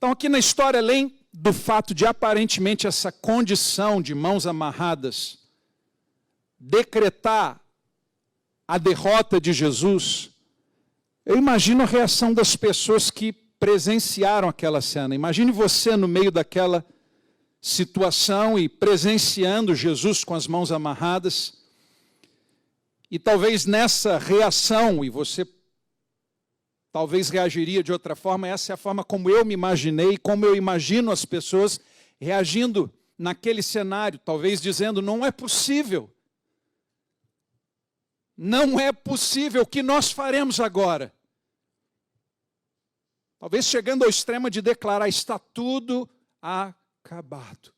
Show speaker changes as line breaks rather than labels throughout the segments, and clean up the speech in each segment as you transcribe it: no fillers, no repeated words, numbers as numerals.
Então, aqui na história, além do fato de aparentemente essa condição de mãos amarradas decretar a derrota de Jesus, eu imagino a reação das pessoas que presenciaram aquela cena. Imagine você no meio daquela situação e presenciando Jesus com as mãos amarradas. E talvez nessa reação, e você talvez reagiria de outra forma, essa é a forma como eu me imaginei, como eu imagino as pessoas reagindo naquele cenário, talvez dizendo, não é possível. Não é possível, o que nós faremos agora? Talvez chegando ao extremo de declarar, está tudo acabado.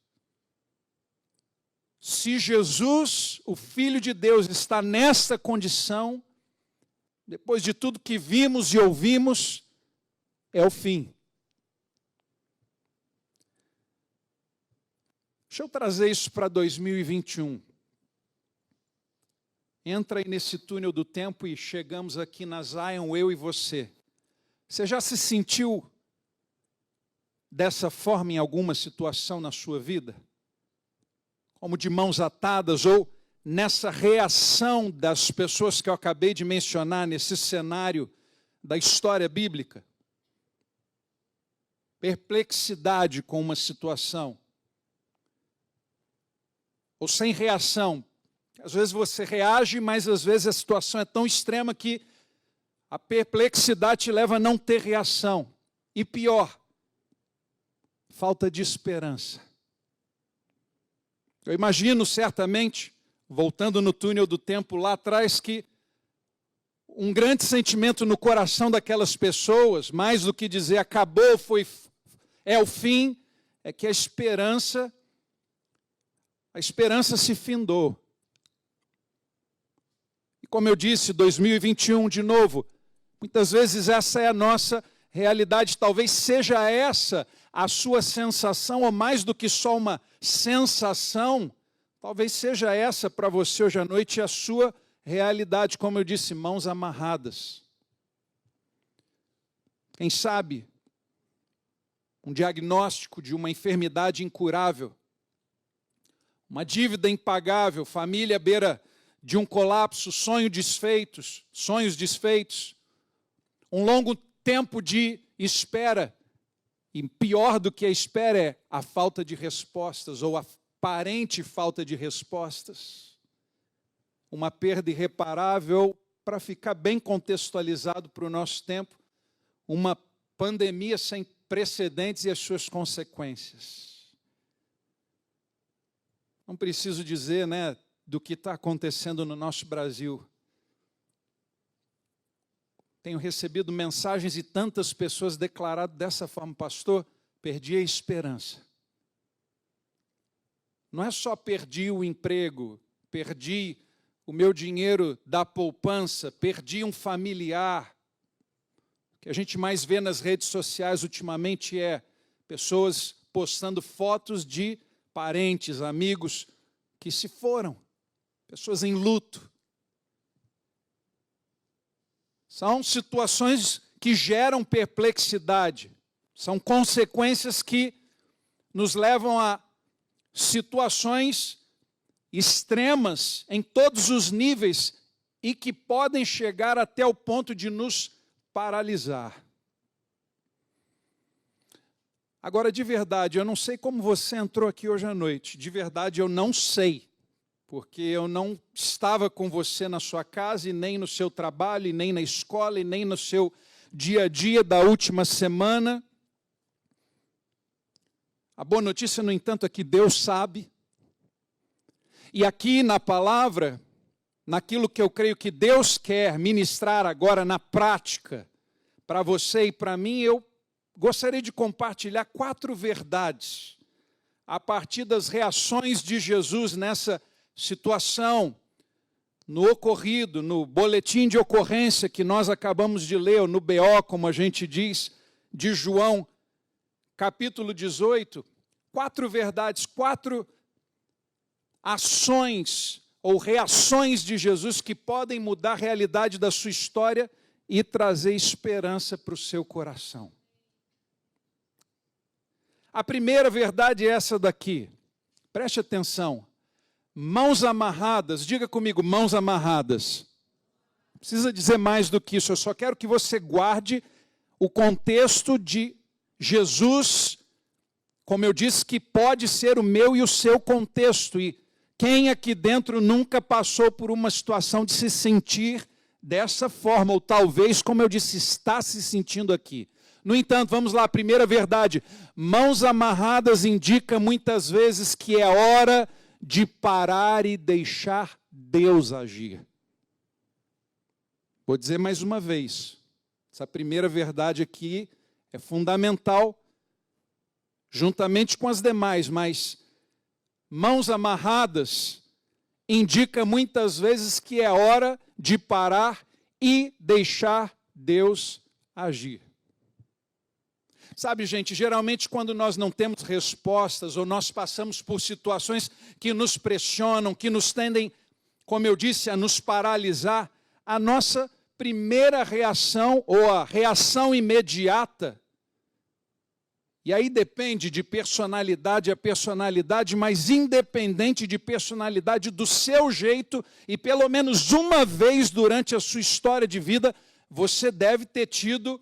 Se Jesus, o Filho de Deus, está nessa condição, depois de tudo que vimos e ouvimos, é o fim. Deixa eu trazer isso para 2021. Entra aí nesse túnel do tempo e chegamos aqui na Zion, eu e você. Você já se sentiu dessa forma em alguma situação na sua vida? Como de mãos atadas ou nessa reação das pessoas que eu acabei de mencionar nesse cenário da história bíblica? Perplexidade com uma situação. Ou sem reação. Às vezes você reage, mas às vezes a situação é tão extrema que a perplexidade te leva a não ter reação. E pior, falta de esperança. Eu imagino certamente, voltando no túnel do tempo lá atrás, que um grande sentimento no coração daquelas pessoas, mais do que dizer acabou, é o fim, é que a esperança se findou. E como eu disse, 2021 de novo, muitas vezes essa é a nossa realidade, talvez seja essa a sua sensação, ou mais do que só uma sensação, talvez seja essa para você hoje à noite a sua realidade, como eu disse, mãos amarradas. Quem sabe, um diagnóstico de uma enfermidade incurável, uma dívida impagável, família à beira de um colapso, sonhos desfeitos, um longo tempo de espera, e pior do que a espera é a falta de respostas, ou a aparente falta de respostas, uma perda irreparável, para ficar bem contextualizado para o nosso tempo, uma pandemia sem precedentes e as suas consequências. Não preciso dizer, né, do que está acontecendo no nosso Brasil. Tenho recebido mensagens e tantas pessoas declarado dessa forma, pastor, perdi a esperança. Não é só perdi o emprego, perdi o meu dinheiro da poupança, perdi um familiar. O que a gente mais vê nas redes sociais ultimamente é pessoas postando fotos de parentes, amigos que se foram, pessoas em luto. São situações que geram perplexidade, são consequências que nos levam a situações extremas em todos os níveis e que podem chegar até o ponto de nos paralisar. Agora, de verdade, eu não sei como você entrou aqui hoje à noite. De verdade, eu não sei. Porque eu não estava com você na sua casa, e nem no seu trabalho, e nem na escola, e nem no seu dia a dia da última semana. A boa notícia, no entanto, é que Deus sabe. E aqui na palavra, naquilo que eu creio que Deus quer ministrar agora na prática, para você e para mim, eu gostaria de compartilhar 4 verdades, a partir das reações de Jesus nessa situação, no ocorrido, no boletim de ocorrência que nós acabamos de ler, ou no BO, como a gente diz, de João, capítulo 18, 4 verdades, 4 ações ou reações de Jesus que podem mudar a realidade da sua história e trazer esperança para o seu coração. A primeira verdade é essa daqui. Preste atenção. Mãos amarradas, diga comigo, mãos amarradas. Não precisa dizer mais do que isso, eu só quero que você guarde o contexto de Jesus, como eu disse, que pode ser o meu e o seu contexto. E quem aqui dentro nunca passou por uma situação de se sentir dessa forma, ou talvez, como eu disse, está se sentindo aqui. No entanto, vamos lá, a primeira verdade. Mãos amarradas indica muitas vezes que é hora de parar e deixar Deus agir. Vou dizer mais uma vez. Essa primeira verdade aqui é fundamental, juntamente com as demais, mas mãos amarradas indica muitas vezes que é hora de parar e deixar Deus agir. Sabe, gente, geralmente quando nós não temos respostas ou nós passamos por situações que nos pressionam, que nos tendem, como eu disse, a nos paralisar, a nossa primeira reação ou a reação imediata, e aí depende de personalidade a personalidade, mas independente de personalidade, do seu jeito, e pelo menos uma vez durante a sua história de vida, você deve ter tido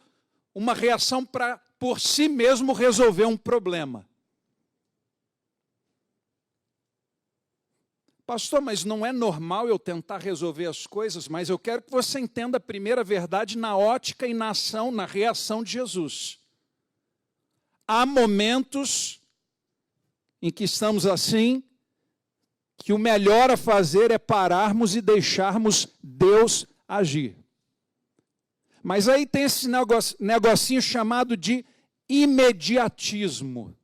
uma reação para, por si mesmo, resolver um problema. Pastor, mas não é normal eu tentar resolver as coisas, mas eu quero que você entenda a primeira verdade na ótica e na ação, na reação de Jesus. Há momentos em que estamos assim, que o melhor a fazer é pararmos e deixarmos Deus agir. Mas aí tem esse negocinho chamado de imediatismo.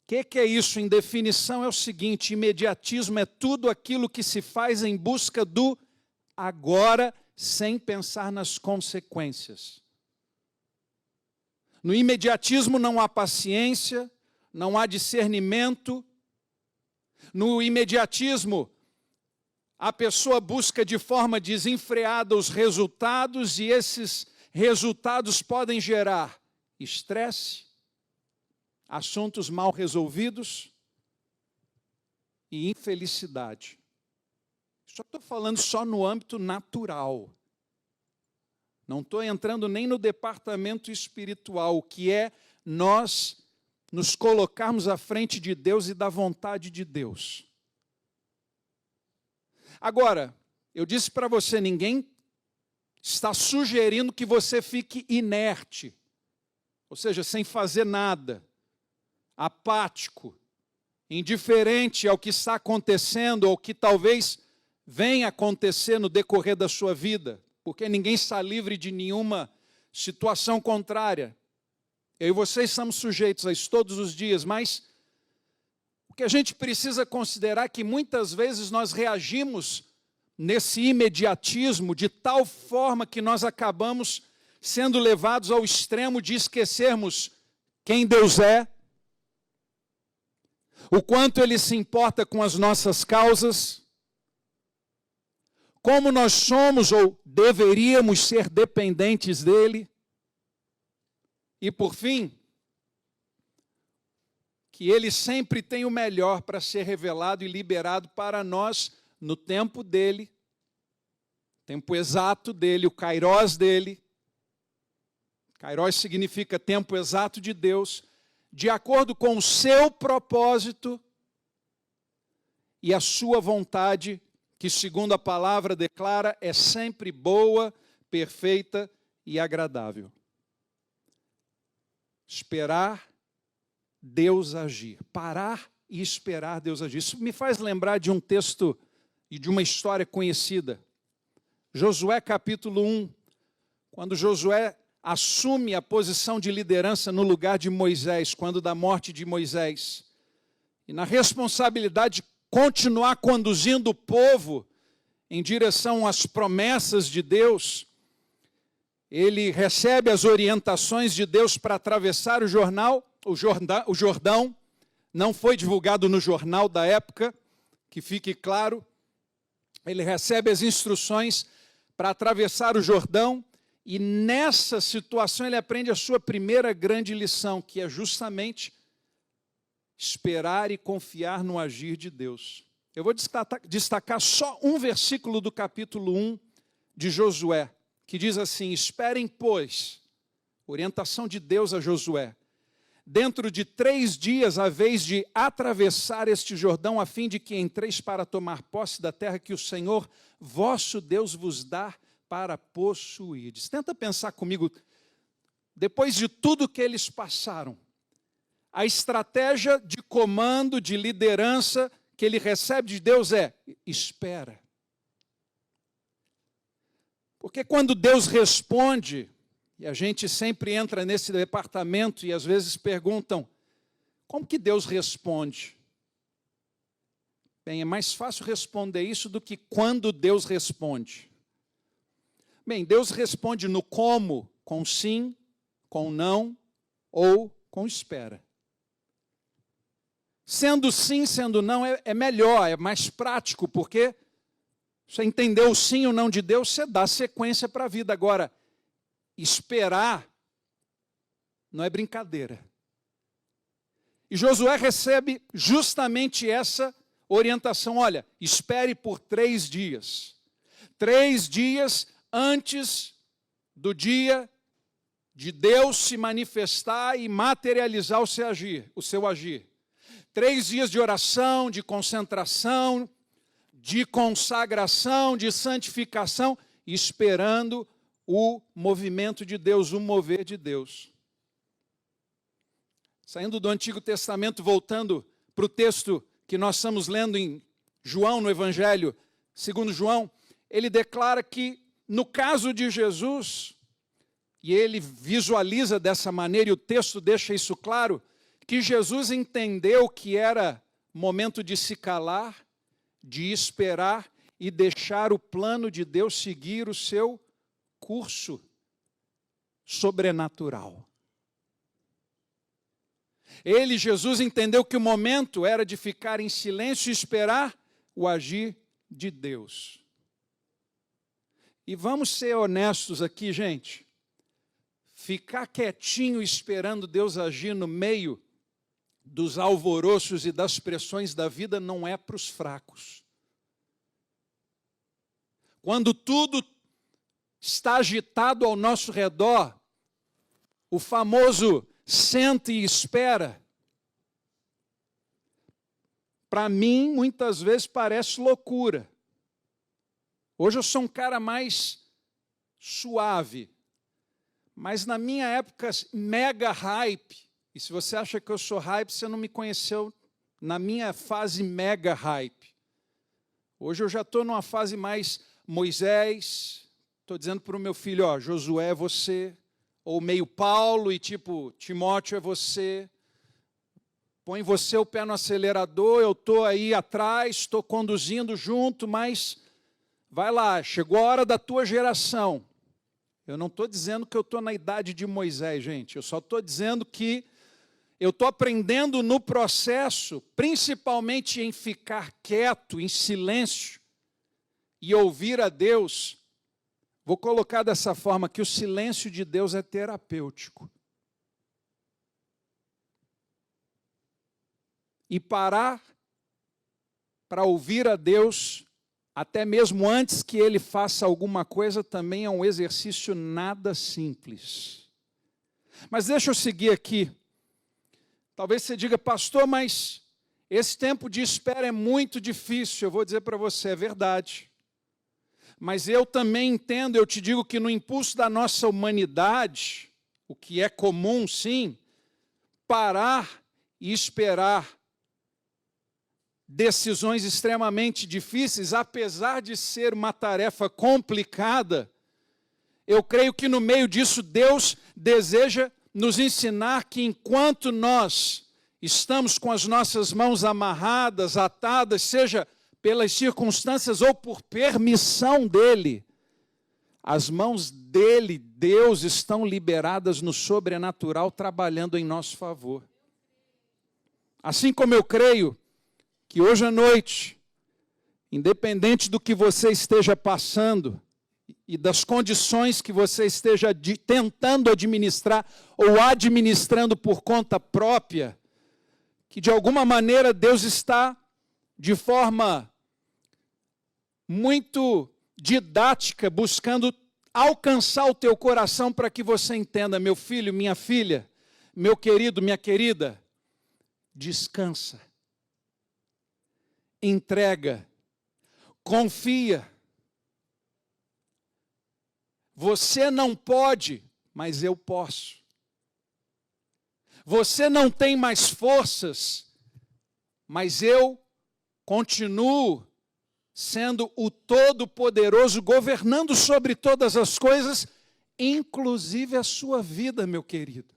O que é isso? Em definição é o seguinte: imediatismo é tudo aquilo que se faz em busca do agora, sem pensar nas consequências. No imediatismo não há paciência, não há discernimento. No imediatismo, a pessoa busca de forma desenfreada os resultados, e esses resultados podem gerar estresse, assuntos mal resolvidos e infelicidade. Só estou falando só no âmbito natural. Não estou entrando nem no departamento espiritual, o que é nós nos colocarmos à frente de Deus e da vontade de Deus. Agora, eu disse para você, ninguém está sugerindo que você fique inerte, ou seja, sem fazer nada, apático, indiferente ao que está acontecendo ou que talvez venha acontecer no decorrer da sua vida, porque ninguém está livre de nenhuma situação contrária. Eu e você estamos sujeitos a isso todos os dias, mas o que a gente precisa considerar é que muitas vezes nós reagimos nesse imediatismo de tal forma que nós acabamos sendo levados ao extremo de esquecermos quem Deus é, o quanto Ele se importa com as nossas causas, como nós somos ou deveríamos ser dependentes dEle, e por fim, que Ele sempre tem o melhor para ser revelado e liberado para nós no tempo dEle, tempo exato dEle, o kairós dEle. Kairós significa tempo exato de Deus, de acordo com o seu propósito e a sua vontade, que, segundo a palavra declara, é sempre boa, perfeita e agradável. Esperar Deus agir, parar e esperar Deus agir. Isso me faz lembrar de um texto e de uma história conhecida. Josué capítulo 1, quando Josué assume a posição de liderança no lugar de Moisés, quando da morte de Moisés, e na responsabilidade de continuar conduzindo o povo em direção às promessas de Deus, ele recebe as orientações de Deus para atravessar o Jordão. Não foi divulgado no jornal da época, que fique claro. Ele recebe as instruções para atravessar o Jordão, E nessa situação ele aprende a sua primeira grande lição, que é justamente esperar e confiar no agir de Deus. Eu vou destacar só um versículo do capítulo 1 de Josué, que diz assim: esperem, pois, orientação de Deus a Josué, dentro de 3 dias a vez de atravessar este Jordão, a fim de que entreis para tomar posse da terra que o Senhor, vosso Deus, vos dá para possuirdes. Tenta pensar comigo, depois de tudo que eles passaram, a estratégia de comando, de liderança que ele recebe de Deus é: espera. Porque quando Deus responde, e a gente sempre entra nesse departamento e às vezes perguntam, como que Deus responde? Bem, é mais fácil responder isso do que quando Deus responde. Bem, Deus responde no como, com sim, com não ou com espera. Sendo sim, sendo não, é melhor, é mais prático, porque você entendeu o sim ou não de Deus, você dá sequência para a vida. Agora, esperar não é brincadeira. E Josué recebe justamente essa orientação. Olha, espere por 3 dias. 3 dias antes do dia de Deus se manifestar e materializar o seu agir. 3 dias de oração, de concentração, de consagração, de santificação, esperando o movimento de Deus, o mover de Deus. Saindo do Antigo Testamento, voltando para o texto que nós estamos lendo em João, no Evangelho, segundo João, ele declara que, no caso de Jesus, e ele visualiza dessa maneira, e o texto deixa isso claro, que Jesus entendeu que era momento de se calar, de esperar e deixar o plano de Deus seguir o seu curso sobrenatural. Ele, Jesus, entendeu que o momento era de ficar em silêncio e esperar o agir de Deus. E vamos ser honestos aqui, gente. Ficar quietinho esperando Deus agir no meio dos alvoroços e das pressões da vida não é para os fracos. Quando tudo está agitado ao nosso redor, o famoso senta e espera, para mim, muitas vezes parece loucura. Hoje eu sou um cara mais suave, mas na minha época, mega hype, e se você acha que eu sou hype, você não me conheceu na minha fase mega hype. Hoje eu já estou numa fase mais Moisés, estou dizendo para o meu filho, ó, Josué é você, ou meio Paulo e tipo, Timóteo é você, põe você o pé no acelerador, eu estou aí atrás, estou conduzindo junto, mas vai lá, chegou a hora da tua geração. Eu não estou dizendo que eu estou na idade de Moisés, gente, eu só estou dizendo que eu estou aprendendo no processo, principalmente em ficar quieto, em silêncio, e ouvir a Deus. Vou colocar dessa forma, que o silêncio de Deus é terapêutico. E parar para ouvir a Deus, até mesmo antes que Ele faça alguma coisa, também é um exercício nada simples. Mas deixa eu seguir aqui. Talvez você diga, pastor, mas esse tempo de espera é muito difícil. Eu vou dizer para você, é verdade. Mas eu também entendo, eu te digo que no impulso da nossa humanidade, o que é comum, sim, parar e esperar decisões extremamente difíceis, apesar de ser uma tarefa complicada, eu creio que no meio disso Deus deseja nos ensinar que enquanto nós estamos com as nossas mãos amarradas, atadas, seja pelas circunstâncias ou por permissão dele, as mãos dele, Deus, estão liberadas no sobrenatural, trabalhando em nosso favor. Assim como eu creio que hoje à noite, independente do que você esteja passando, e das condições que você esteja tentando administrar ou administrando por conta própria, que de alguma maneira Deus está, de forma muito didática, buscando alcançar o teu coração para que você entenda, meu filho, minha filha, meu querido, minha querida, descansa, entrega, confia. Você não pode, mas eu posso. Você não tem mais forças, mas eu continuo sendo o Todo-Poderoso, governando sobre todas as coisas, inclusive a sua vida, meu querido.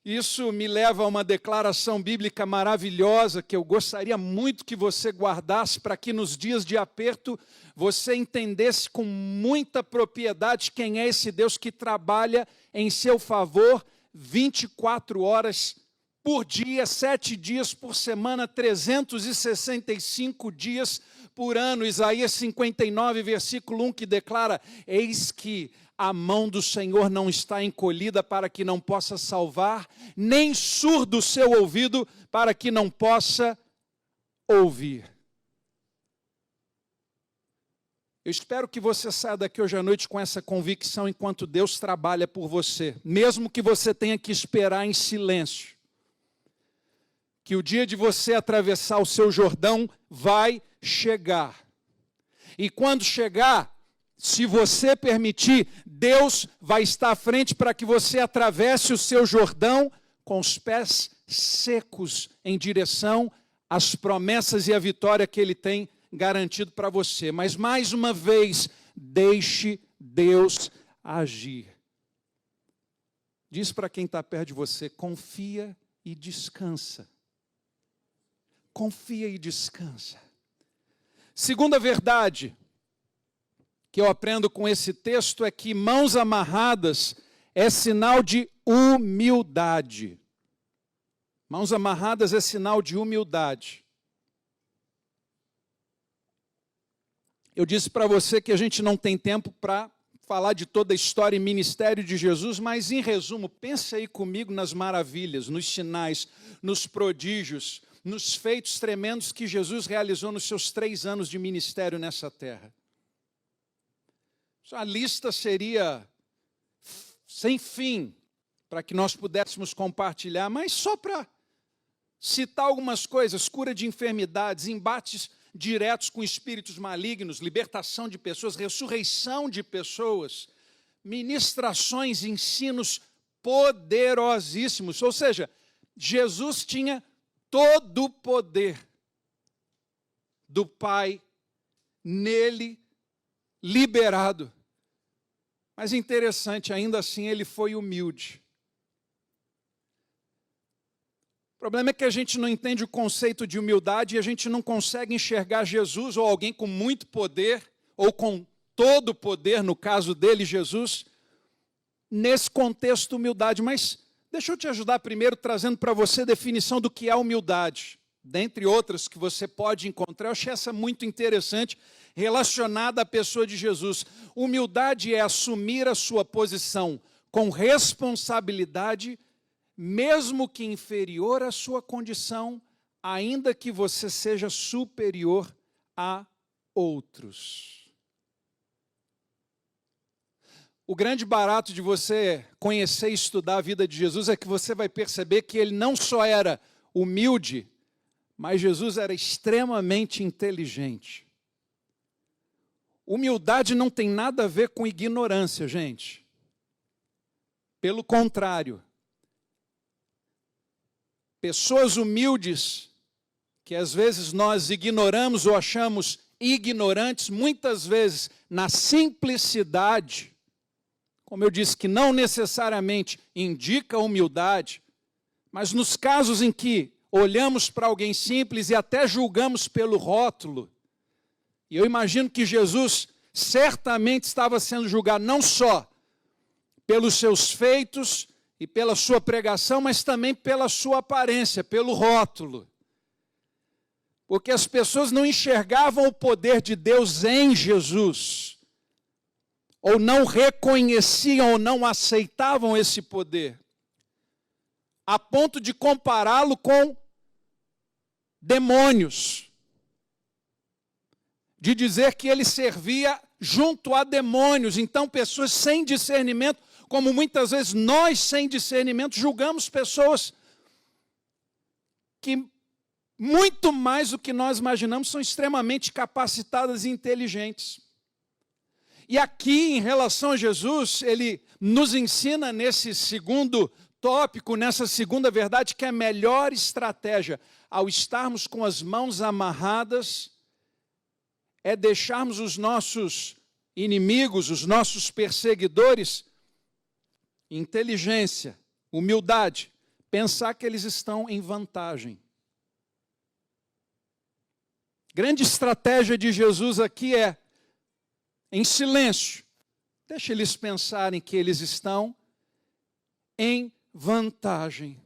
Isso me leva a uma declaração bíblica maravilhosa que eu gostaria muito que você guardasse para que nos dias de aperto você entendesse com muita propriedade quem é esse Deus que trabalha em seu favor 24 horas por dia, 7 dias por semana, 365 dias por ano. Isaías 59, versículo 1, que declara: eis que a mão do Senhor não está encolhida para que não possa salvar, nem surdo o seu ouvido para que não possa ouvir. Eu espero que você saia daqui hoje à noite com essa convicção enquanto Deus trabalha por você, mesmo que você tenha que esperar em silêncio. Que o dia de você atravessar o seu Jordão vai chegar. E quando chegar, se você permitir, Deus vai estar à frente para que você atravesse o seu Jordão com os pés secos em direção às promessas e à vitória que Ele tem garantido para você. Mas mais uma vez, deixe Deus agir. Diz para quem está perto de você: confia e descansa. Confia e descansa. Segunda verdade que eu aprendo com esse texto é que mãos amarradas é sinal de humildade. Mãos amarradas é sinal de humildade. Eu disse para você que a gente não tem tempo para falar de toda a história e ministério de Jesus, mas em resumo, pense aí comigo nas maravilhas, nos sinais, nos prodígios, nos feitos tremendos que Jesus realizou nos seus 3 anos de ministério nessa terra. A lista seria sem fim para que nós pudéssemos compartilhar, mas só para citar algumas coisas: cura de enfermidades, embates diretos com espíritos malignos, libertação de pessoas, ressurreição de pessoas, ministrações, ensinos poderosíssimos. Ou seja, Jesus tinha todo o poder do Pai nele liberado. Mas interessante, ainda assim ele foi humilde. O problema é que a gente não entende o conceito de humildade e a gente não consegue enxergar Jesus ou alguém com muito poder, ou com todo o poder, no caso dele, Jesus, nesse contexto de humildade. Mas deixa eu te ajudar primeiro trazendo para você a definição do que é humildade. Dentre outras que você pode encontrar, eu achei essa muito interessante, relacionada à pessoa de Jesus. Humildade é assumir a sua posição com responsabilidade, mesmo que inferior à sua condição, ainda que você seja superior a outros. O grande barato de você conhecer e estudar a vida de Jesus é que você vai perceber que ele não só era humilde, mas Jesus era extremamente inteligente. Humildade não tem nada a ver com ignorância, gente. Pelo contrário. Pessoas humildes, que às vezes nós ignoramos ou achamos ignorantes, muitas vezes na simplicidade, como eu disse, que não necessariamente indica humildade, mas nos casos em que olhamos para alguém simples e até julgamos pelo rótulo. E eu imagino que Jesus certamente estava sendo julgado não só pelos seus feitos e pela sua pregação, mas também pela sua aparência, pelo rótulo. Porque as pessoas não enxergavam o poder de Deus em Jesus, ou não reconheciam ou não aceitavam esse poder, a ponto de compará-lo com demônios, de dizer que ele servia junto a demônios. Então, pessoas sem discernimento, como muitas vezes nós, sem discernimento, julgamos pessoas que, muito mais do que nós imaginamos, são extremamente capacitadas e inteligentes. E aqui, em relação a Jesus, ele nos ensina nesse segundo tópico, nessa segunda verdade, que a melhor estratégia ao estarmos com as mãos amarradas é deixarmos os nossos inimigos, os nossos perseguidores, inteligência, humildade, pensar que eles estão em vantagem. Grande estratégia de Jesus aqui é, em silêncio, deixa eles pensarem que eles estão em vantagem.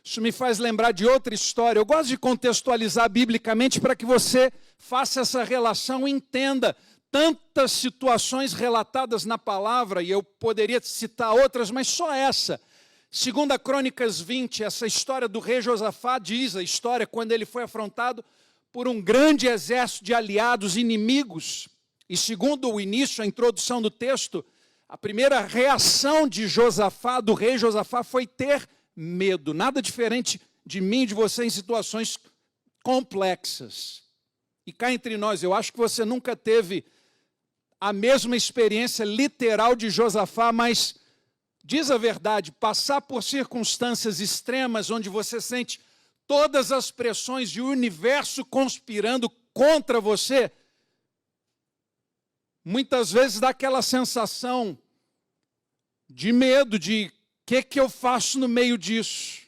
Isso me faz lembrar de outra história. Eu gosto de contextualizar biblicamente para que você faça essa relação e entenda tantas situações relatadas na palavra, e eu poderia citar outras, mas só essa. 2 Crônicas 20, essa história do rei Josafá, diz a história quando ele foi afrontado por um grande exército de aliados inimigos. E segundo o início, a introdução do texto, a primeira reação de Josafá, do rei Josafá, foi ter medo. Nada diferente de mim e de você em situações complexas. E cá entre nós, eu acho que você nunca teve a mesma experiência literal de Josafá, mas, diz a verdade, passar por circunstâncias extremas onde você sente todas as pressões de um universo conspirando contra você, muitas vezes dá aquela sensação de medo, de o que eu faço no meio disso?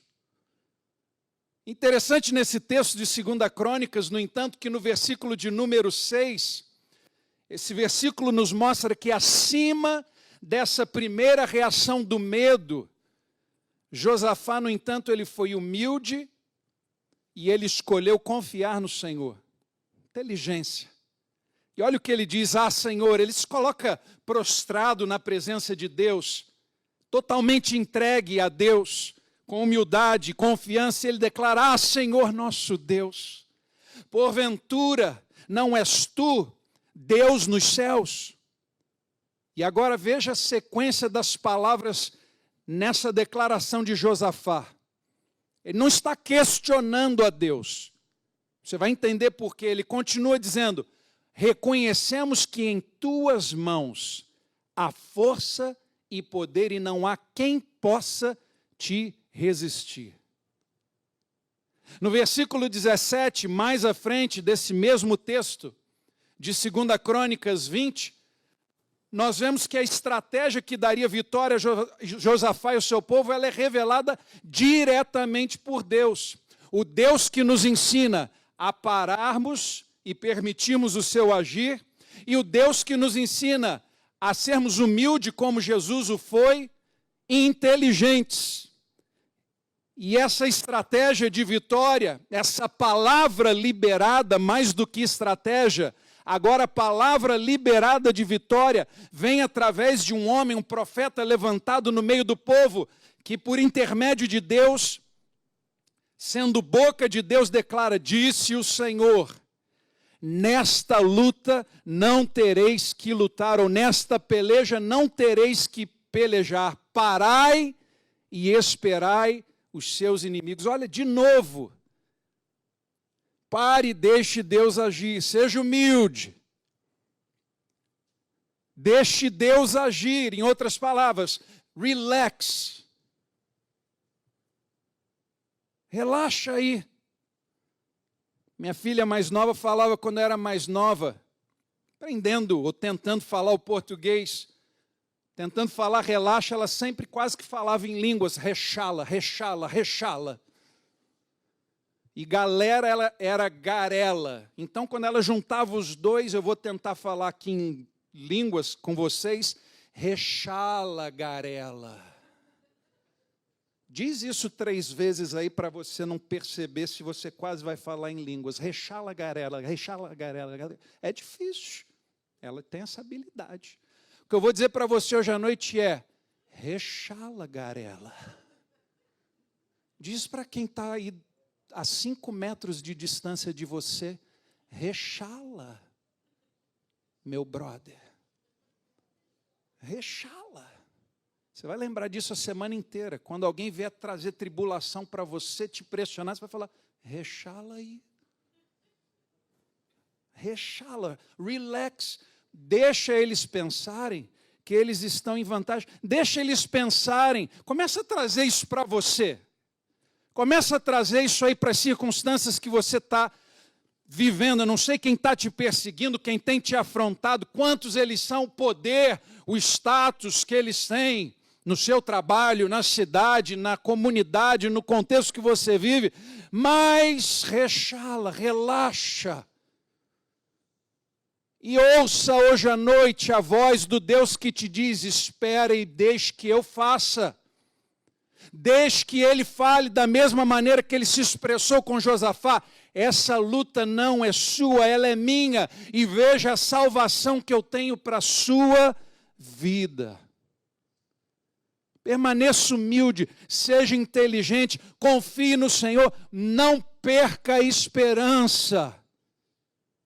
Interessante nesse texto de 2 Crônicas, no entanto, que no versículo de número 6, esse versículo nos mostra que acima dessa primeira reação do medo, Josafá, no entanto, ele foi humilde e ele escolheu confiar no Senhor. Inteligência. E olha o que ele diz: ah, Senhor, ele se coloca prostrado na presença de Deus, totalmente entregue a Deus, com humildade e confiança, ele declara: ah, Senhor nosso Deus, porventura não és tu Deus nos céus? E agora veja a sequência das palavras nessa declaração de Josafá. Ele não está questionando a Deus. Você vai entender por quê. Ele continua dizendo: reconhecemos que em tuas mãos há força e poder, e não há quem possa te resistir. No versículo 17, mais à frente desse mesmo texto, de 2 Crônicas 20, nós vemos que a estratégia que daria vitória a Josafá e o seu povo, ela é revelada diretamente por Deus. O Deus que nos ensina a pararmos e permitirmos o seu agir, e o Deus que nos ensina a sermos humildes como Jesus o foi, e inteligentes. E essa estratégia de vitória, essa palavra liberada, mais do que estratégia, agora a palavra liberada de vitória, vem através de um homem, um profeta levantado no meio do povo, que por intermédio de Deus, sendo boca de Deus, declara: disse o Senhor, nesta luta não tereis que lutar, ou nesta peleja não tereis que pelejar. Parai e esperai os seus inimigos. Olha, de novo, pare e deixe Deus agir, seja humilde. Deixe Deus agir, em outras palavras, relax. Relaxa aí. Minha filha mais nova falava quando era mais nova, aprendendo ou tentando falar o português, tentando falar relaxa, ela sempre quase que falava em línguas, rechala, rechala, rechala. E galera, ela era garela. Então, quando ela juntava os dois, eu vou tentar falar aqui em línguas com vocês, rechala, garela. Diz isso 3 vezes aí para você não perceber se você quase vai falar em línguas. Rechala garela, rechala garela. É difícil. Ela tem essa habilidade. O que eu vou dizer para você hoje à noite é: rechala garela. Diz para quem está aí a 5 metros de distância de você: rechala, meu brother. Rechala. Você vai lembrar disso a semana inteira. Quando alguém vier trazer tribulação para você, te pressionar, você vai falar: rechala aí. Rechala, relax. Deixa eles pensarem que eles estão em vantagem. Deixa eles pensarem. Começa a trazer isso para você. Começa a trazer isso aí para as circunstâncias que você está vivendo. Eu não sei quem está te perseguindo, quem tem te afrontado, quantos eles são, o poder, o status que eles têm no seu trabalho, na cidade, na comunidade, no contexto que você vive. Mas rechala, relaxa. E ouça hoje à noite a voz do Deus que te diz: espera e deixe que eu faça. Deixe que ele fale da mesma maneira que ele se expressou com Josafá. Essa luta não é sua, ela é minha. E veja a salvação que eu tenho para a sua vida. Permaneça humilde, seja inteligente, confie no Senhor, não perca a esperança.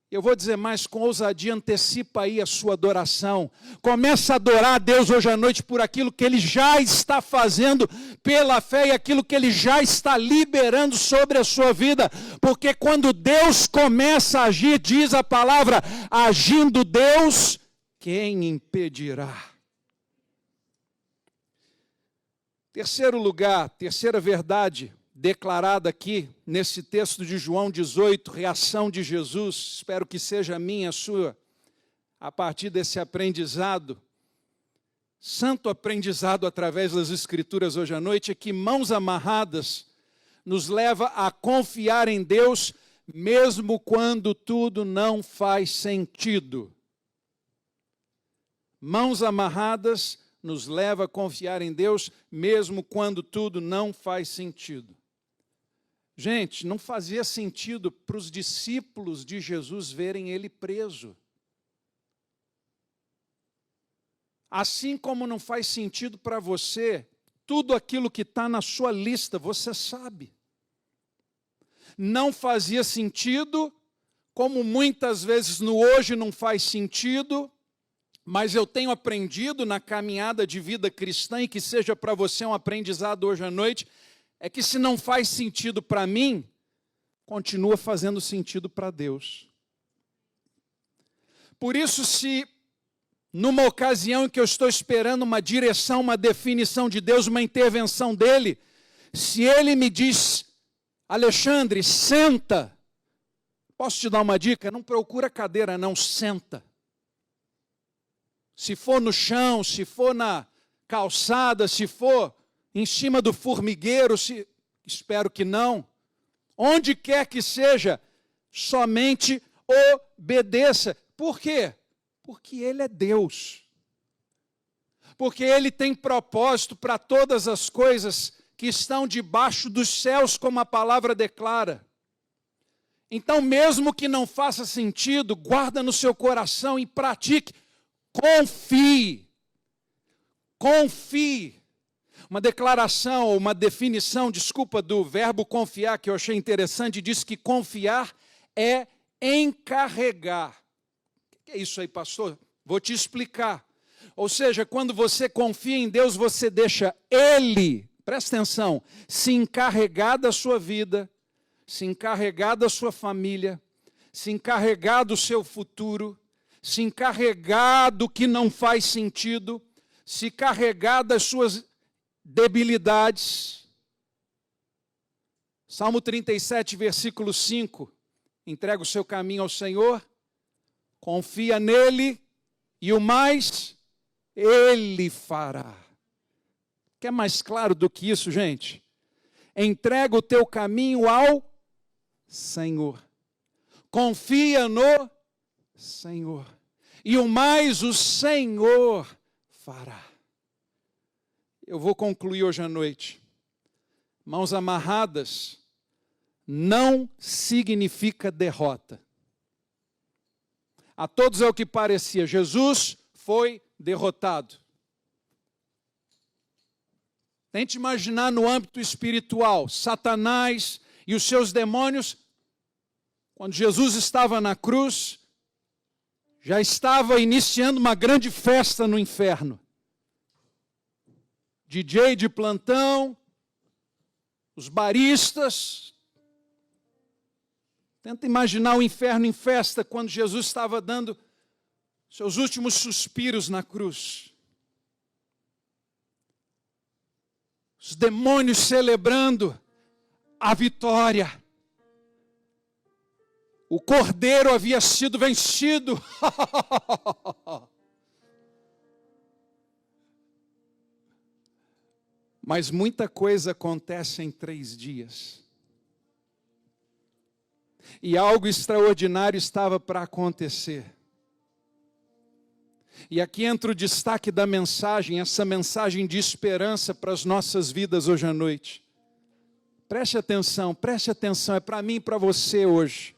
Eu vou dizer mais, com ousadia, antecipa aí a sua adoração. Começa a adorar a Deus hoje à noite por aquilo que Ele já está fazendo pela fé e aquilo que Ele já está liberando sobre a sua vida. Porque quando Deus começa a agir, diz a palavra, agindo Deus, quem impedirá? Terceiro lugar, terceira verdade declarada aqui, nesse texto de João 18, reação de Jesus, espero que seja a minha, a sua, a partir desse aprendizado, santo aprendizado através das Escrituras hoje à noite, é que mãos amarradas nos leva a confiar em Deus, mesmo quando tudo não faz sentido. Mãos amarradas nos leva a confiar em Deus, mesmo quando tudo não faz sentido. Gente, não fazia sentido para os discípulos de Jesus verem ele preso. Assim como não faz sentido para você, tudo aquilo que está na sua lista, você sabe. Não fazia sentido, como muitas vezes no hoje não faz sentido, mas eu tenho aprendido na caminhada de vida cristã, e que seja para você um aprendizado hoje à noite, é que se não faz sentido para mim, continua fazendo sentido para Deus. Por isso, se numa ocasião em que eu estou esperando uma direção, uma definição de Deus, uma intervenção dele, se ele me diz: Alexandre, senta. Posso te dar uma dica? Não procura cadeira, não, senta. Se for no chão, se for na calçada, se for em cima do formigueiro, espero que não. Onde quer que seja, somente obedeça. Por quê? Porque Ele é Deus. Porque Ele tem propósito para todas as coisas que estão debaixo dos céus, como a palavra declara. Então, mesmo que não faça sentido, guarda no seu coração e pratique. Confie. Confie. Uma declaração, uma definição, do verbo confiar, que eu achei interessante, diz que confiar é encarregar. O que é isso aí, pastor? Vou te explicar. Ou seja, quando você confia em Deus, você deixa Ele, presta atenção, se encarregar da sua vida, se encarregar da sua família, se encarregar do seu futuro, se encarregar do que não faz sentido, se carregar das suas debilidades. Salmo 37, versículo 5. Entrega o seu caminho ao Senhor, confia nele e o mais Ele fará. Quer mais claro do que isso, gente? Entrega o teu caminho ao Senhor. Confia no Senhor. E o mais o Senhor fará. Eu vou concluir hoje à noite mãos amarradas, não significa derrota. A todos é o que parecia, Jesus foi derrotado. Tente imaginar no âmbito espiritual, Satanás e os seus demônios, quando Jesus estava na cruz, já estava iniciando uma grande festa no inferno. DJ de plantão, os baristas. Tenta imaginar o inferno em festa quando Jesus estava dando seus últimos suspiros na cruz. Os demônios celebrando a vitória. O cordeiro havia sido vencido. Mas muita coisa acontece em 3 dias. E algo extraordinário estava para acontecer. E aqui entra o destaque da mensagem, essa mensagem de esperança para as nossas vidas hoje à noite. Preste atenção, é para mim e para você hoje.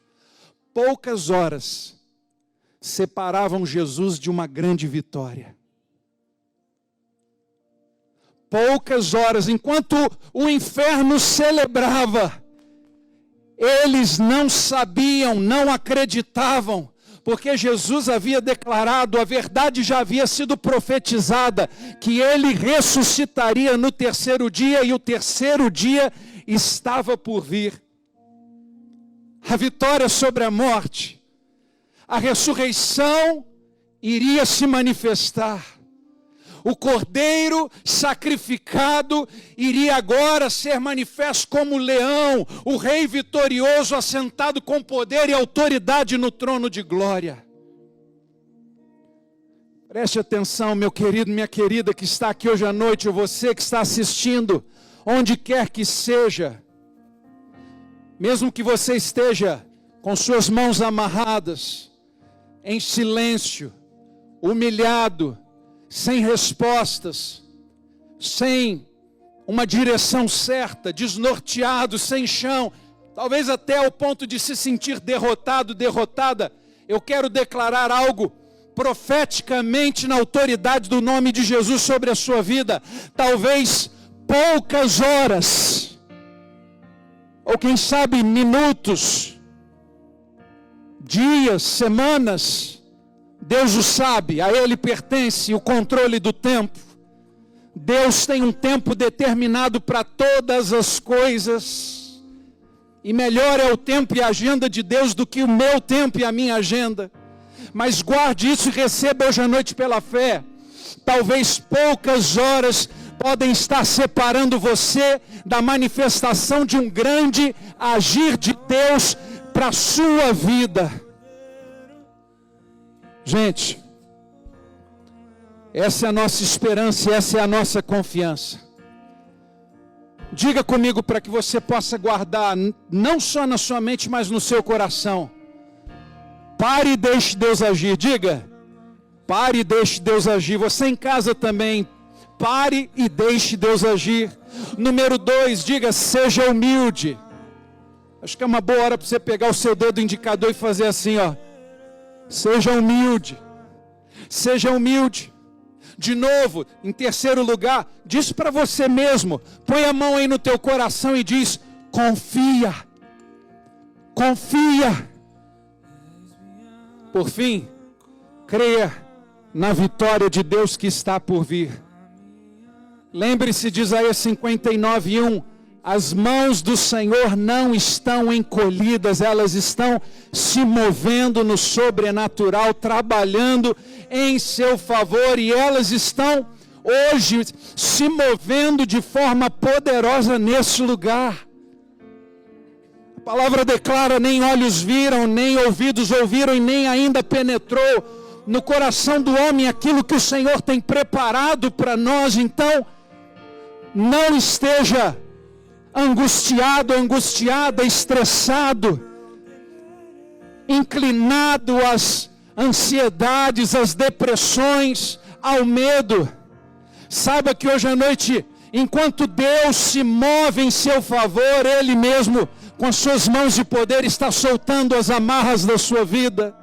Poucas horas separavam Jesus de uma grande vitória. Poucas horas, enquanto o inferno celebrava, eles não sabiam, não acreditavam, porque Jesus havia declarado, a verdade já havia sido profetizada, que ele ressuscitaria no 3º dia, e o 3º dia estava por vir. A vitória sobre a morte, a ressurreição iria se manifestar. O cordeiro sacrificado iria agora ser manifesto como leão, o rei vitorioso assentado com poder e autoridade no trono de glória. Preste atenção, meu querido, minha querida que está aqui hoje à noite, ou você que está assistindo, onde quer que seja, mesmo que você esteja com suas mãos amarradas, em silêncio, humilhado, sem respostas, sem uma direção certa, desnorteado, sem chão, talvez até ao ponto de se sentir derrotado, derrotada, eu quero declarar algo profeticamente na autoridade do nome de Jesus sobre a sua vida. Talvez poucas horas, ou quem sabe minutos, dias, semanas, Deus o sabe, a Ele pertence o controle do tempo. Deus tem um tempo determinado para todas as coisas. E melhor é o tempo e a agenda de Deus do que o meu tempo e a minha agenda. Mas guarde isso e receba hoje à noite pela fé. Talvez poucas horas podem estar separando você da manifestação de um grande agir de Deus para a sua vida. Gente, essa é a nossa esperança, essa é a nossa confiança. Diga comigo para que você possa guardar, não só na sua mente, mas no seu coração. Pare e deixe Deus agir. Diga, pare e deixe Deus agir. Você em casa também, pare e deixe Deus agir. Número 2, diga, seja humilde. Acho que é uma boa hora para você pegar o seu dedo indicador e fazer assim, ó. Seja humilde, seja humilde. De novo, em 3º lugar, diz para você mesmo, põe a mão aí no teu coração e diz, confia, confia. Por fim, creia na vitória de Deus que está por vir. Lembre-se de Isaías 59:1, as mãos do Senhor não estão encolhidas, elas estão se movendo no sobrenatural, trabalhando em seu favor, e elas estão hoje se movendo de forma poderosa nesse lugar. A palavra declara, nem olhos viram, nem ouvidos ouviram, e nem ainda penetrou no coração do homem aquilo que o Senhor tem preparado para nós. Então, não esteja angustiado, angustiada, estressado, inclinado às ansiedades, às depressões, ao medo. Saiba que hoje à noite Enquanto Deus se move em seu favor, Ele mesmo, com as suas mãos de poder, está soltando as amarras da sua vida,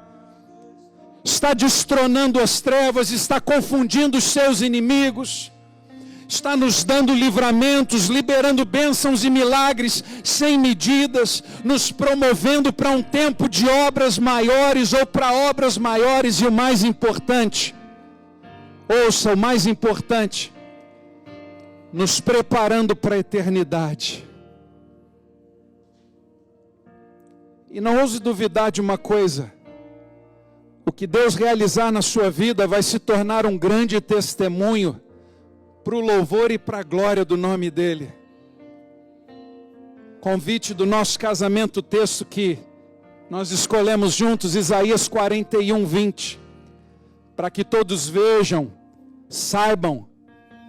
está destronando as trevas, está confundindo os seus inimigos, está nos dando livramentos, liberando bênçãos e milagres sem medidas, nos promovendo para um tempo de obras maiores ou para obras maiores, e o mais importante, ouça, o mais importante, nos preparando para a eternidade. E não ouse duvidar de uma coisa: o que Deus realizar na sua vida vai se tornar um grande testemunho para o louvor e para a glória do nome dEle. Convite do nosso casamento, o texto que nós escolhemos juntos, Isaías 41:20, para que todos vejam, saibam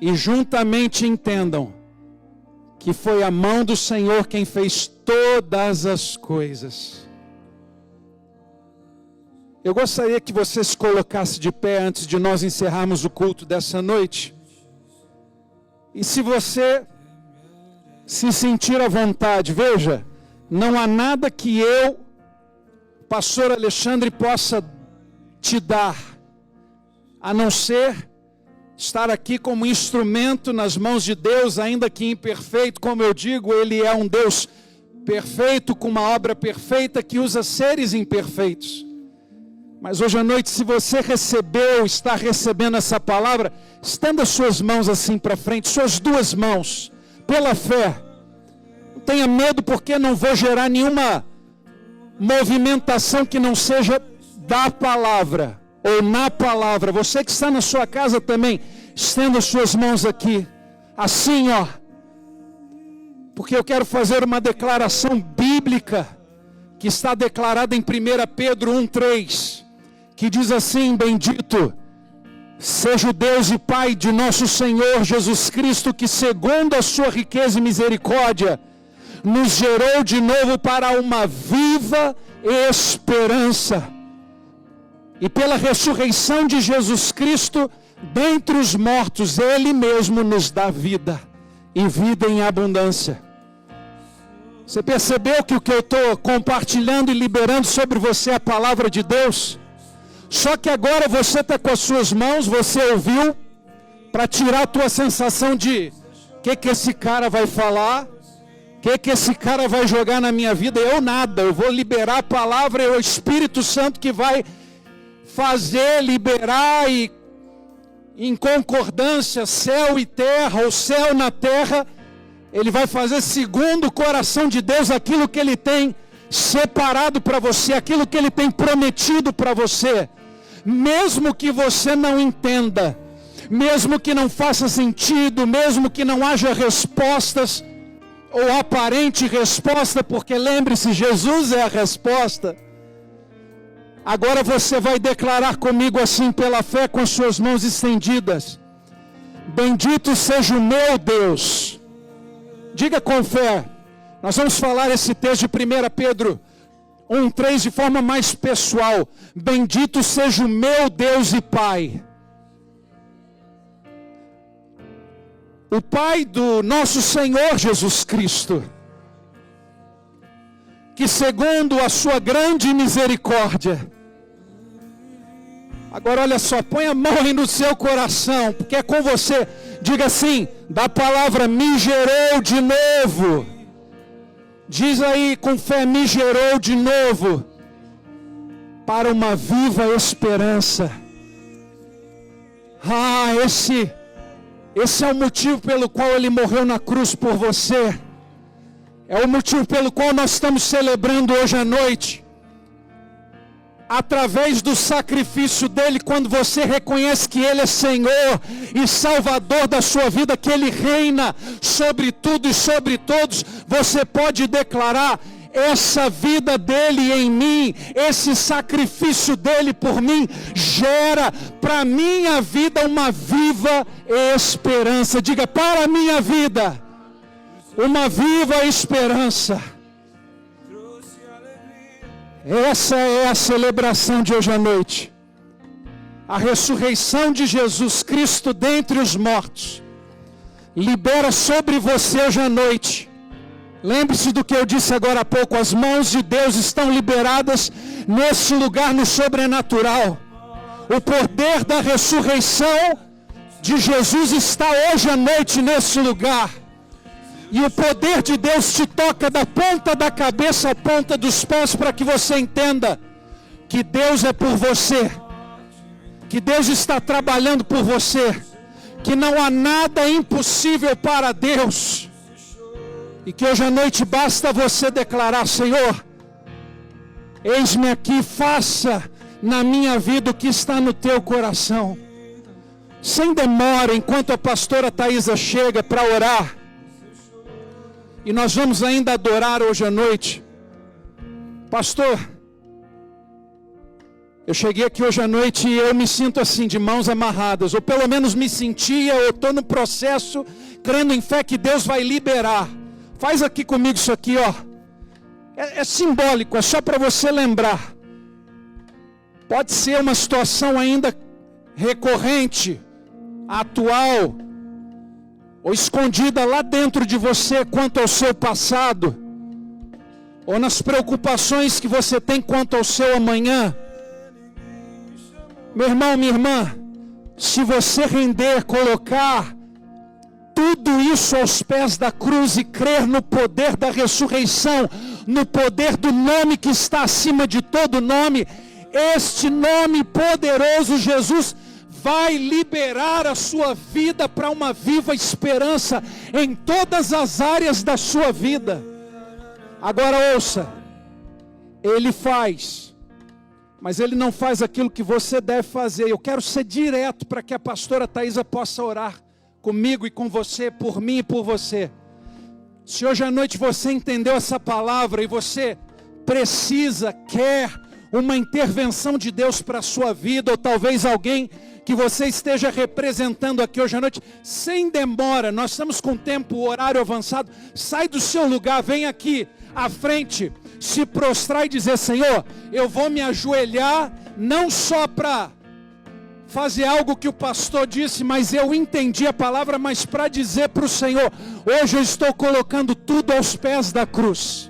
e juntamente entendam que foi a mão do Senhor quem fez todas as coisas. Eu gostaria que você se colocasse de pé antes de nós encerrarmos o culto dessa noite. E se você se sentir à vontade, veja, não há nada que eu, pastor Alexandre, possa te dar, a não ser estar aqui como instrumento nas mãos de Deus, ainda que imperfeito. Como eu digo, Ele é um Deus perfeito, com uma obra perfeita, que usa seres imperfeitos. Mas hoje à noite, se você recebeu, está recebendo essa palavra, estenda suas mãos assim para frente, suas duas mãos, pela fé. Não tenha medo, porque não vou gerar nenhuma movimentação que não seja da palavra, ou na palavra. Você que está na sua casa também, estenda suas mãos aqui, assim, ó, porque eu quero fazer uma declaração bíblica, que está declarada em 1 Pedro 1:3, que diz assim: bendito seja o Deus e Pai de nosso Senhor Jesus Cristo, que segundo a sua riqueza e misericórdia, nos gerou de novo para uma viva esperança, e pela ressurreição de Jesus Cristo dentre os mortos, Ele mesmo nos dá vida, e vida em abundância. Você percebeu que o que eu estou compartilhando e liberando sobre você é a palavra de Deus? Só que agora você está com as suas mãos, você ouviu, para tirar a tua sensação de o que esse cara vai falar, o que esse cara vai jogar na minha vida. Eu nada, eu vou liberar a palavra, é o Espírito Santo que vai fazer, liberar, e em concordância, céu e terra, ou céu na terra, Ele vai fazer segundo o coração de Deus aquilo que Ele tem separado para você, aquilo que Ele tem prometido para você. Mesmo que você não entenda, mesmo que não faça sentido, mesmo que não haja respostas, ou aparente resposta, porque lembre-se, Jesus é a resposta. Agora você vai declarar comigo assim, pela fé, com as suas mãos estendidas: bendito seja o meu Deus. Diga com fé. Nós vamos falar esse texto de 1 Pedro 1:3 de forma mais pessoal. Bendito seja o meu Deus e Pai, o Pai do nosso Senhor Jesus Cristo, que segundo a sua grande misericórdia, agora olha só, põe a mão aí no seu coração, porque é com você. Diga assim, da palavra: me gerou de novo. Diz aí com fé: me gerou de novo para uma viva esperança. Esse é o motivo pelo qual Ele morreu na cruz por você. É o motivo pelo qual nós estamos celebrando hoje à noite. Através do sacrifício dEle, quando você reconhece que Ele é Senhor e Salvador da sua vida, que Ele reina sobre tudo e sobre todos, você pode declarar: essa vida dEle em mim, esse sacrifício dEle por mim, gera para a minha vida uma viva esperança. Diga: para a minha vida, uma viva esperança. Essa é a celebração de hoje à noite. A ressurreição de Jesus Cristo dentre os mortos. libera sobre você hoje à noite. Lembre-se do que eu disse agora há pouco, as mãos de Deus estão liberadas nesse lugar no sobrenatural. O poder da ressurreição de Jesus está hoje à noite nesse lugar. E o poder de Deus te toca da ponta da cabeça à ponta dos pés para que você entenda que Deus é por você. Que Deus está trabalhando por você. Que não há nada impossível para Deus. E que hoje à noite basta você declarar: Senhor, eis-me aqui, faça na minha vida o que está no teu coração. Sem demora, enquanto a pastora Thaisa chega para orar. E nós vamos ainda adorar hoje à noite. Pastor, eu cheguei aqui hoje à noite e eu me sinto assim, de mãos amarradas. Ou pelo menos me sentia, eu estou no processo, crendo em fé que Deus vai liberar. Faz aqui comigo isso aqui, ó. É simbólico, é só para você lembrar. Pode ser uma situação ainda recorrente, atual, ou escondida lá dentro de você quanto ao seu passado, ou nas preocupações que você tem quanto ao seu amanhã. Meu irmão, minha irmã, se você render, colocar tudo isso aos pés da cruz e crer no poder da ressurreição, no poder do nome que está acima de todo nome, este nome poderoso, Jesus, vai liberar a sua vida para uma viva esperança em todas as áreas da sua vida. Agora ouça, Ele faz, mas Ele não faz aquilo que você deve fazer. Eu quero ser direto para que a pastora Thaisa possa orar comigo e com você, por mim e por você. Se hoje à noite você entendeu essa palavra e você precisa, quer uma intervenção de Deus para a sua vida, ou talvez alguém que você esteja representando aqui hoje à noite, sem demora, nós estamos com tempo, horário avançado, sai do seu lugar, vem aqui à frente, se prostrar e dizer: Senhor, eu vou me ajoelhar, não só para fazer algo que o pastor disse, mas eu entendi a palavra, mas para dizer para o Senhor: hoje eu estou colocando tudo aos pés da cruz.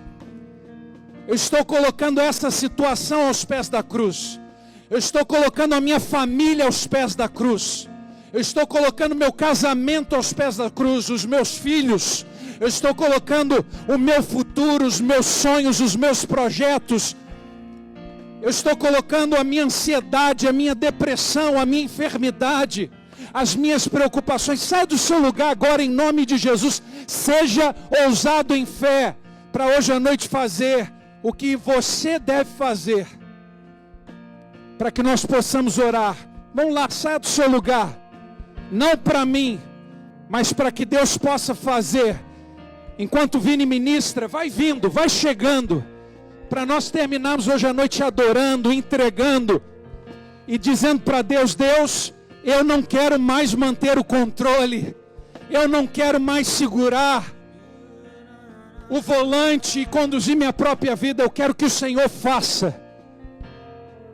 Eu estou colocando essa situação aos pés da cruz. Eu estou colocando a minha família aos pés da cruz. Eu estou colocando meu casamento aos pés da cruz, os meus filhos. Eu estou colocando o meu futuro, os meus sonhos, os meus projetos. Eu estou colocando a minha ansiedade, a minha depressão, a minha enfermidade, as minhas preocupações. Sai do seu lugar agora em nome de Jesus. Seja ousado em fé para hoje à noite fazer o que você deve fazer, para que nós possamos orar. Vamos lá, saia do seu lugar. Não para mim, mas para que Deus possa fazer. Enquanto o Vini ministra, vai vindo, vai chegando, para nós terminarmos hoje à noite adorando, entregando e dizendo para Deus: Deus, eu não quero mais manter o controle, eu não quero mais segurar o volante e conduzir minha própria vida. Eu quero que o Senhor faça.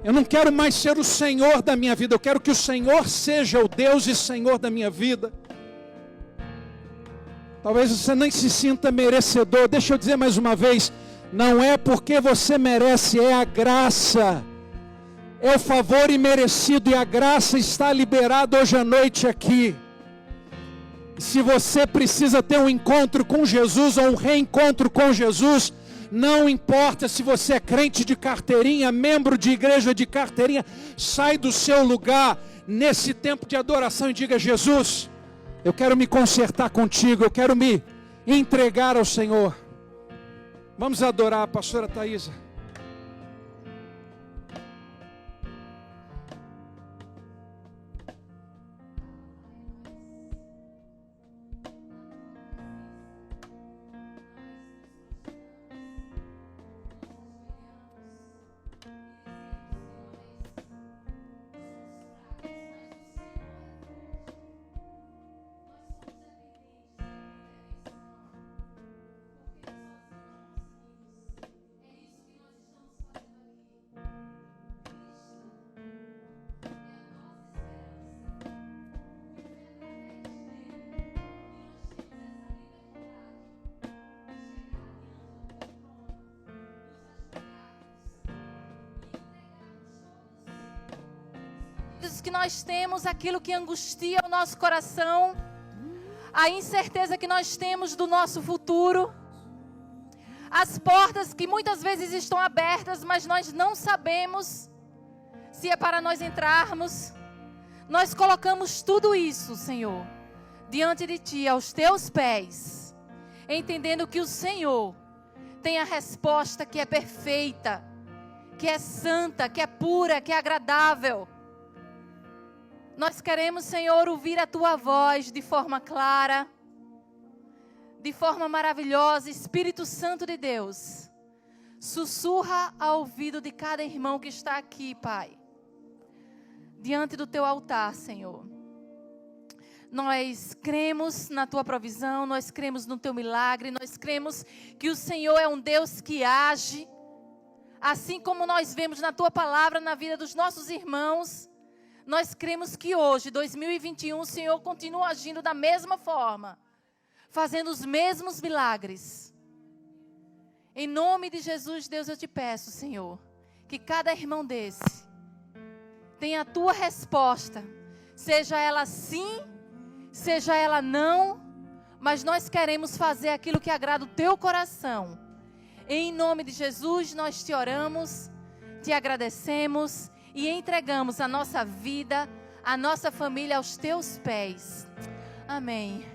Eu não quero mais ser o Senhor da minha vida, eu quero que o Senhor seja o Deus e Senhor da minha vida. Talvez você nem se sinta merecedor. Deixa eu dizer mais uma vez: não é porque você merece, é a graça, é o favor imerecido, e a graça está liberada hoje à noite aqui. Se você precisa ter um encontro com Jesus ou um reencontro com Jesus, não importa se você é crente de carteirinha, membro de igreja de carteirinha, sai do seu lugar nesse tempo de adoração e diga: Jesus, eu quero me consertar contigo, eu quero me entregar ao Senhor. Vamos adorar a pastora Thaisa.
que nós temos, aquilo que angustia o nosso coração, a incerteza que nós temos do nosso futuro, as portas que muitas vezes estão abertas, mas nós não sabemos se é para nós entrarmos. Nós colocamos tudo isso, Senhor, diante de Ti, aos Teus pés, entendendo que o Senhor tem a resposta que é perfeita, que é santa, que é pura, que é agradável. Nós queremos, Senhor, ouvir a Tua voz de forma clara, de forma maravilhosa. Espírito Santo de Deus, sussurra ao ouvido de cada irmão que está aqui, Pai, diante do Teu altar, Senhor. Nós cremos na Tua provisão, nós cremos no Teu milagre, nós cremos que o Senhor é um Deus que age, assim como nós vemos na Tua palavra, na vida dos nossos irmãos. Nós cremos que hoje, 2021, o Senhor continua agindo da mesma forma, fazendo os mesmos milagres. Em nome de Jesus, Deus, eu te peço, Senhor, que cada irmão desse tenha a Tua resposta, seja ela sim, seja ela não, mas nós queremos fazer aquilo que agrada o Teu coração. Em nome de Jesus, nós te oramos, te agradecemos e entregamos a nossa vida, a nossa família aos Teus pés. Amém.